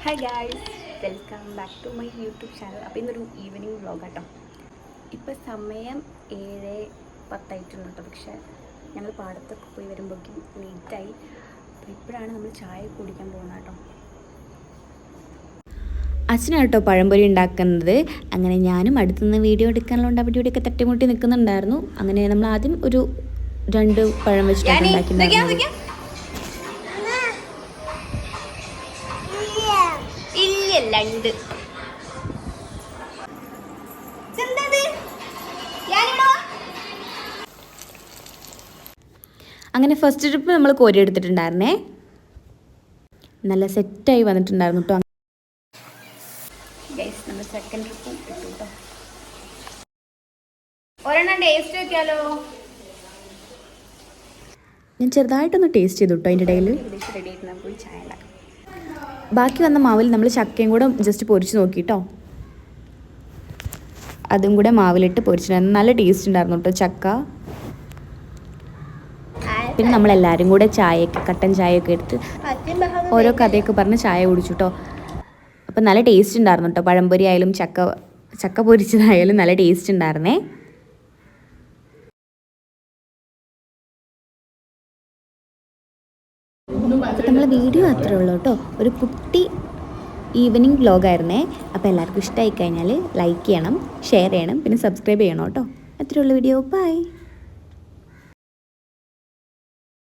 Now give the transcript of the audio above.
Hi guys, welcome back to my YouTube channel. അപ്പോൾ ഇന്നൊരു evening vlog കേട്ടോ. ഇപ്പോൾ സമയം 7:10 കേട്ടോ. പക്ഷേ ഞങ്ങൾ പാടത്തൊക്കെ പോയി വരുമ്പോഴേക്കും ലേറ്റായി. അപ്പോൾ ഇപ്പോഴാണ് നമ്മൾ ചായ കുടിക്കാൻ പോകുന്നത് കേട്ടോ. അച്ഛനാണ് കേട്ടോ പഴംപൊരി ഉണ്ടാക്കുന്നത്. അങ്ങനെ ഞാനും അടുത്തുനിന്ന് വീഡിയോ എടുക്കാനുള്ളതുകൊണ്ട് അവിടെ ഇവിടെയൊക്കെ തട്ടിമുട്ടി നിൽക്കുന്നുണ്ടായിരുന്നു. അങ്ങനെ നമ്മൾ ആദ്യം ഒരു 2 പഴം വെച്ചിട്ടാണ് ഉണ്ടാക്കിയിട്ടുണ്ടായിരുന്നത്. ഉണ്ട് അങ്ങനെ ഫസ്റ്റ് ട്രിപ്പ് നമ്മൾ കോരി എടുത്തിട്ടുണ്ടായിരുന്നേ. നല്ല സെറ്റായി വന്നിട്ടുണ്ടായിരുന്നു കേട്ടോ. നമ്മൾ സെക്കൻഡ് ട്രിപ്പും ഇട്ടു കേട്ടോ. ഒരെണ്ണം ടേസ്റ്റ് നോക്കിയാലോ? ഞാൻ ചെറുതായിട്ടൊന്ന് ടേസ്റ്റ് ചെയ്തു കേട്ടോ. അതിൻ്റെ ഇടയിൽ റെഡി ആയിട്ട് നമുക്ക് ചായ ഉണ്ടാക്കാം. ബാക്കി വന്ന മാവിൽ നമ്മൾ ചക്കയും കൂടെ ജസ്റ്റ് പൊരിച്ച് നോക്കിട്ടോ. അതും കൂടെ മാവിലിട്ട് പൊരിച്ചിട്ടുണ്ടായിരുന്നു. നല്ല ടേസ്റ്റ് ഉണ്ടായിരുന്നു കേട്ടോ ചക്ക. പിന്നെ നമ്മളെല്ലാവരും കൂടെ ചായയൊക്കെ കട്ടൻ ചായയൊക്കെ എടുത്ത് ഓരോ കഥയൊക്കെ പറഞ്ഞ് ചായ കുടിച്ചു കേട്ടോ. അപ്പം നല്ല ടേസ്റ്റ് ഉണ്ടായിരുന്നു കേട്ടോ. പഴംപൊരി ആയാലും ചക്ക പൊരിച്ചതായാലും നല്ല ടേസ്റ്റ് ഉണ്ടായിരുന്നേ. അപ്പോൾ നമ്മളെ വീഡിയോ അത്രേ ഉള്ളൂ കേട്ടോ. ഒരു കുട്ടി ഈവനിങ് വ്ലോഗായിരുന്നേ. അപ്പോൾ എല്ലാവർക്കും ഇഷ്ടമായി കഴിഞ്ഞാൽ ലൈക്ക് ചെയ്യണം, ഷെയർ ചെയ്യണം, പിന്നെ സബ്സ്ക്രൈബ് ചെയ്യണം കേട്ടോ. അത്രേ ഉള്ളൂ വീഡിയോ. ബൈ.